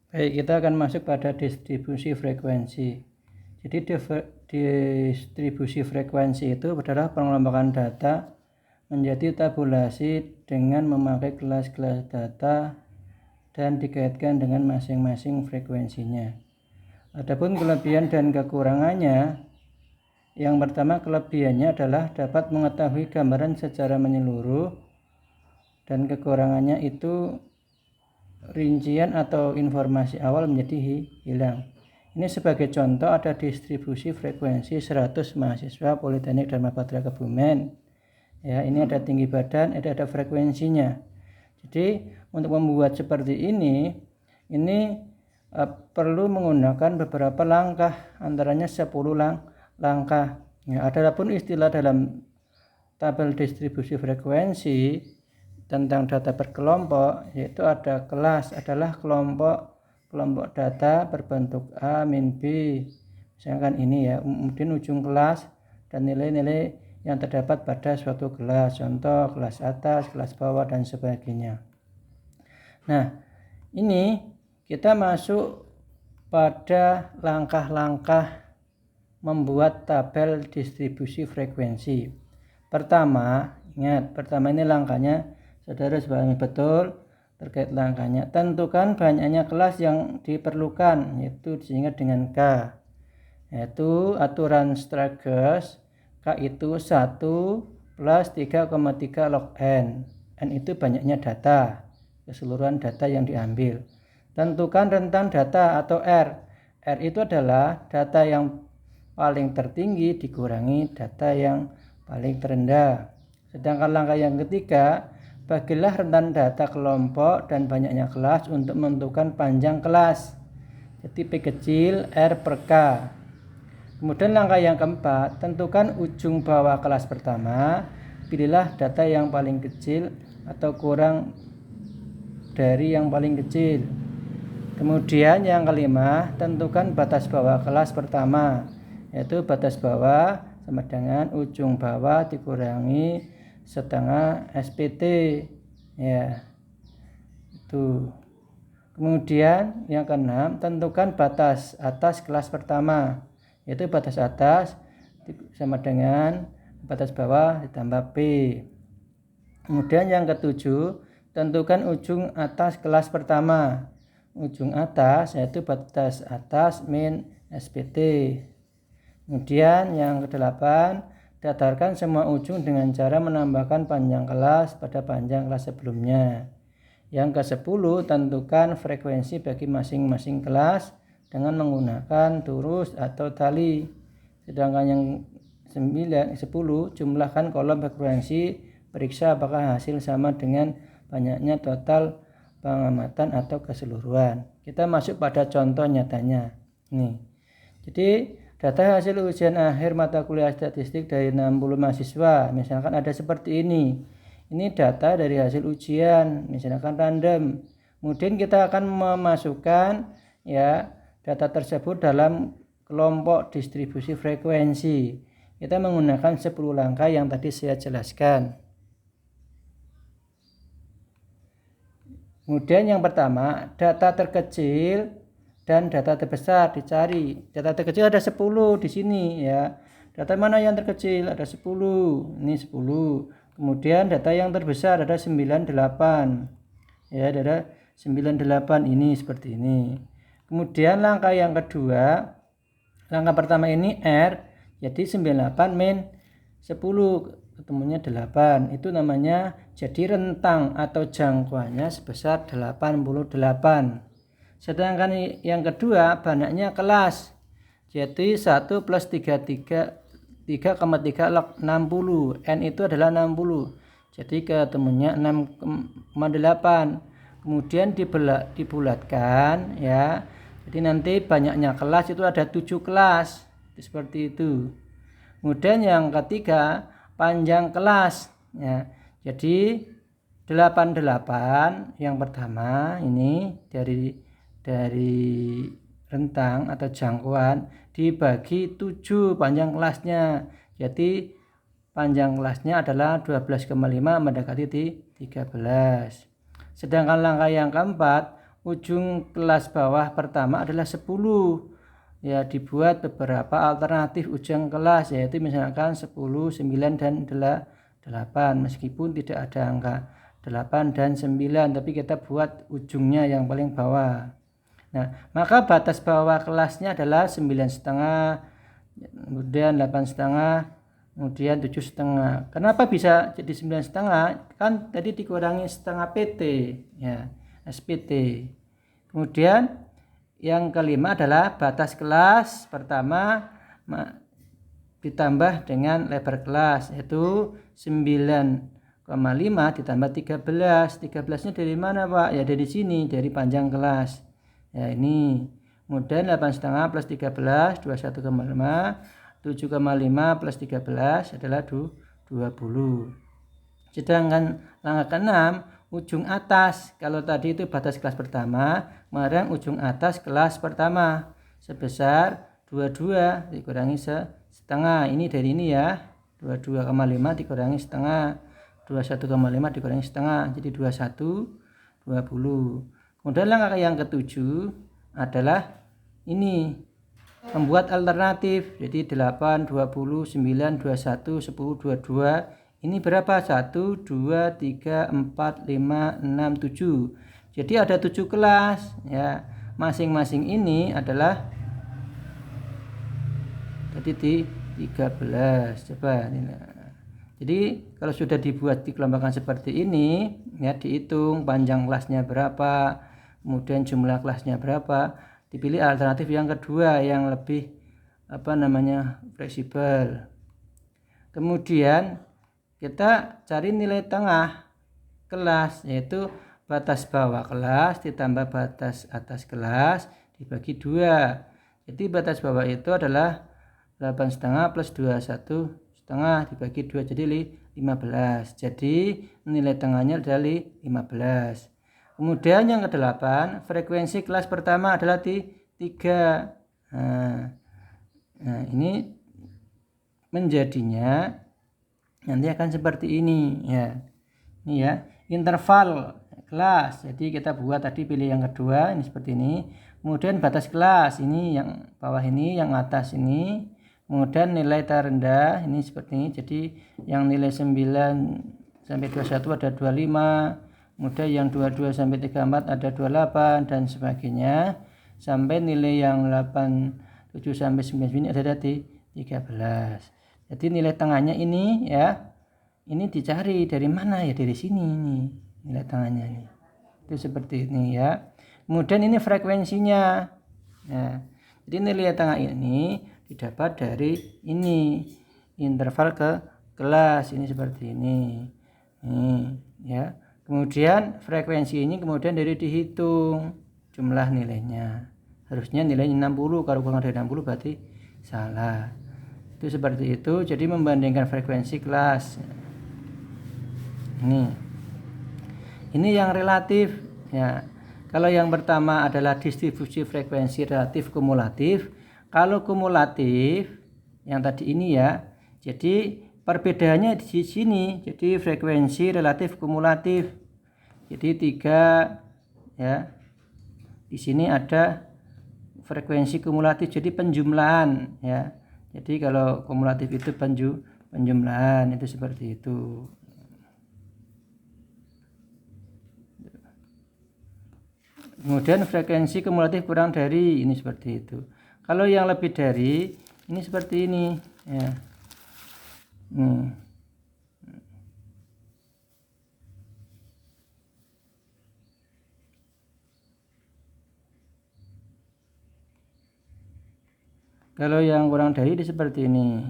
Baik, kita akan masuk pada distribusi frekuensi. Jadi distribusi frekuensi itu adalah pengelompokan data menjadi tabulasi dengan memakai kelas-kelas data dan dikaitkan dengan masing-masing frekuensinya. Adapun kelebihan dan kekurangannya, yang pertama kelebihannya adalah dapat mengetahui gambaran secara menyeluruh, dan kekurangannya itu rincian atau informasi awal menjadi hilang. Ini sebagai contoh ada distribusi frekuensi 100 mahasiswa Politeknik Dharma Patra Kebumen. Ya, ini ada tinggi badan, ada frekuensinya. Jadi untuk membuat seperti ini perlu menggunakan beberapa langkah, antaranya 10 langkah. Ya, adapun istilah dalam tabel distribusi frekuensi tentang data berkelompok, yaitu ada kelas adalah kelompok data berbentuk A min B. Misalkan ini ya, kemudian ujung kelas dan nilai-nilai yang terdapat pada suatu kelas, contoh kelas atas, kelas bawah, dan sebagainya. Nah, ini kita masuk pada langkah-langkah membuat tabel distribusi frekuensi. Pertama, ingat, pertama ini langkahnya, saudara pahami betul terkait langkahnya. Tentukan banyaknya kelas yang diperlukan, yaitu disingkat dengan K, yaitu aturan Stragos. K itu 1 plus 3,3 log N. N itu banyaknya data, keseluruhan data yang diambil. Tentukan rentang data atau R. R itu adalah data yang paling tertinggi dikurangi data yang paling terendah. Sedangkan langkah yang ketiga, bagilah rentan data kelompok dan banyaknya kelas untuk menentukan panjang kelas. Jadi P kecil R per K. Kemudian langkah yang keempat, tentukan ujung bawah kelas pertama. Pilihlah data yang paling kecil atau kurang dari yang paling kecil. Kemudian yang kelima, tentukan batas bawah kelas pertama, yaitu batas bawah sama dengan ujung bawah dikurangi setengah SPT, ya. Itu. Kemudian yang keenam, tentukan batas atas kelas pertama, yaitu batas atas sama dengan batas bawah ditambah P. Kemudian yang ketujuh, tentukan ujung atas kelas pertama. Ujung atas yaitu batas atas min SPT. Kemudian yang kedelapan, datarkan semua ujung dengan cara menambahkan panjang kelas pada panjang kelas sebelumnya. Yang ke-10, tentukan frekuensi bagi masing-masing kelas dengan menggunakan turus atau tali. Sedangkan yang 10, jumlahkan kolom frekuensi, periksa apakah hasil sama dengan banyaknya total pengamatan atau keseluruhan. Kita masuk pada contoh nyatanya. Nih. Jadi data hasil ujian akhir mata kuliah statistik dari 60 mahasiswa. Misalkan ada seperti ini. Ini data dari hasil ujian, misalkan random. Kemudian kita akan memasukkan ya data tersebut dalam kelompok distribusi frekuensi. Kita menggunakan 10 langkah yang tadi saya jelaskan. Kemudian yang pertama, data terkecil dan data terbesar dicari. Data terkecil ada 10 di sini ya. Data mana yang terkecil? Ada 10. Ini 10. Kemudian data yang terbesar ada 98. Ya, ada 98 ini seperti ini. Kemudian langkah yang kedua, langkah pertama ini R, jadi 98 min 10 ketemunya 8. Itu namanya jadi rentang atau jangkauannya sebesar 88. Sedangkan yang kedua banyaknya kelas, jadi 1 plus 3,3 log 60. N itu adalah 60, jadi ketemunya 6,8. Kemudian dibulatkan ya, jadi nanti banyaknya kelas itu ada 7 kelas seperti itu. Kemudian yang ketiga, panjang kelas ya. Jadi 88 yang pertama ini dari rentang atau jangkauan dibagi 7 panjang kelasnya. Jadi panjang kelasnya adalah 12,5 mendekati 13. Sedangkan langkah yang keempat, ujung kelas bawah pertama adalah 10. Ya, dibuat beberapa alternatif ujung kelas, yaitu misalkan 10, 9, dan 8, meskipun tidak ada angka 8 dan 9, tapi kita buat ujungnya yang paling bawah. Nah, maka batas bawah kelasnya adalah 9,5, kemudian 8,5, kemudian 7,5. Kenapa bisa jadi 9,5? Kan tadi dikurangi setengah PT, ya, SPT. Kemudian yang kelima adalah batas kelas pertama ditambah dengan lebar kelas, yaitu 9,5 ditambah 13. 13-nya dari mana, Pak? Ya dari sini, dari panjang kelas. Ya ini. Kemudian 8,5 plus 13, 21,5. 7,5 plus 13 adalah 20. Sedangkan langkah ke-6, ujung atas, kalau tadi itu batas kelas pertama, kemarin ujung atas kelas pertama sebesar 22 dikurangi setengah. Ini dari ini ya, 22,5 dikurangi setengah, 21,5 dikurangi setengah, jadi 21, 20. Kemudian langkah yang ke-7 adalah ini, membuat alternatif. Jadi 8, 20, 9, 21, 10, 22. Ini berapa? 1, 2, 3, 4, 5, 6, 7. Jadi ada 7 kelas ya. Masing-masing ini adalah tadi di 13. Coba ini. Jadi kalau sudah dibuat dikelompokkan seperti ini, ya dihitung panjang kelasnya berapa, kemudian jumlah kelasnya berapa, dipilih alternatif yang kedua yang lebih fleksibel. Kemudian kita cari nilai tengah kelas, yaitu batas bawah kelas ditambah batas atas kelas dibagi 2. Jadi batas bawah itu adalah 8,5 plus 21,5 dibagi 2, jadi 15. Jadi nilai tengahnya adalah 15. Kemudian yang ke-8, frekuensi kelas pertama adalah 3. Nah, ini menjadinya nanti akan seperti ini ya. Ini ya, interval kelas. Jadi kita buat tadi pilih yang kedua, ini seperti ini. Kemudian batas kelas, ini yang bawah ini, yang atas ini. Kemudian nilai terendah ini seperti ini. Jadi yang nilai 9 sampai 21 ada 25. Kemudian yang 22 sampai 34 ada 28 dan sebagainya. Sampai nilai yang 87 sampai 99 ada di 13. Jadi nilai tengahnya ini ya. Ini dicari dari mana ya? Dari sini ini nilai tengahnya ini. Itu seperti ini ya. Kemudian ini frekuensinya. Nah, jadi nilai tengah ini didapat dari ini interval ke kelas ini seperti ini. Ya. Kemudian frekuensi ini kemudian dari dihitung jumlah nilainya. Harusnya nilainya 60, kalau kurang dari 60 berarti salah. Itu seperti itu. Jadi membandingkan frekuensi kelas. Ini yang relatif ya. Kalau yang pertama adalah distribusi frekuensi relatif kumulatif. Kalau kumulatif yang tadi ini ya. Jadi perbedaannya di sini. Jadi frekuensi relatif kumulatif. Jadi 3 ya. Di sini ada frekuensi kumulatif, jadi penjumlahan ya. Jadi kalau kumulatif itu penjumlahan, itu seperti itu. Kemudian frekuensi kumulatif kurang dari, ini seperti itu. Kalau yang lebih dari, ini seperti ini ya. Kalau yang kurang dari seperti ini.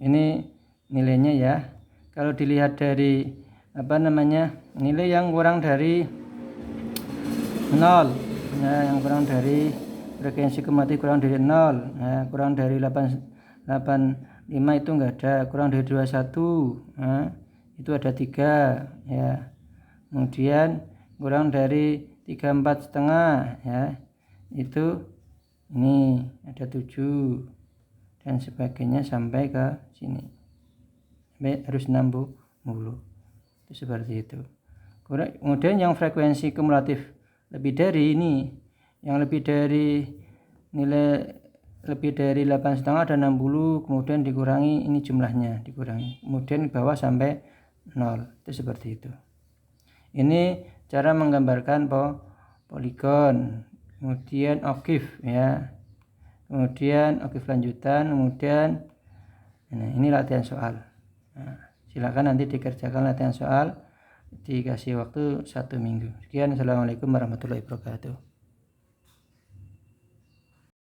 Ini nilainya ya. Kalau dilihat dari nilai yang kurang dari 0 ya, yang kurang dari frekuensi kumulatif kurang dari 0 ya, kurang dari 8,5 itu enggak ada, kurang dari 21 ya, itu ada 3 ya. Kemudian kurang dari 34,5 ya, itu ini ada 7 dan sebagainya sampai ke sini. harus 60. Itu seperti itu. Kemudian yang frekuensi kumulatif lebih dari ini, yang lebih dari nilai lebih dari 8,5 ada 60, kemudian dikurangi ini jumlahnya, dikurangi. Kemudian bawah sampai 0. Itu seperti itu. Ini cara menggambarkan poligon, kemudian okif ya. Kemudian okif lanjutan, kemudian ini latihan soal. Nah, silakan nanti dikerjakan latihan soal, dikasih waktu 1 minggu. Sekian, assalamualaikum warahmatullahi wabarakatuh.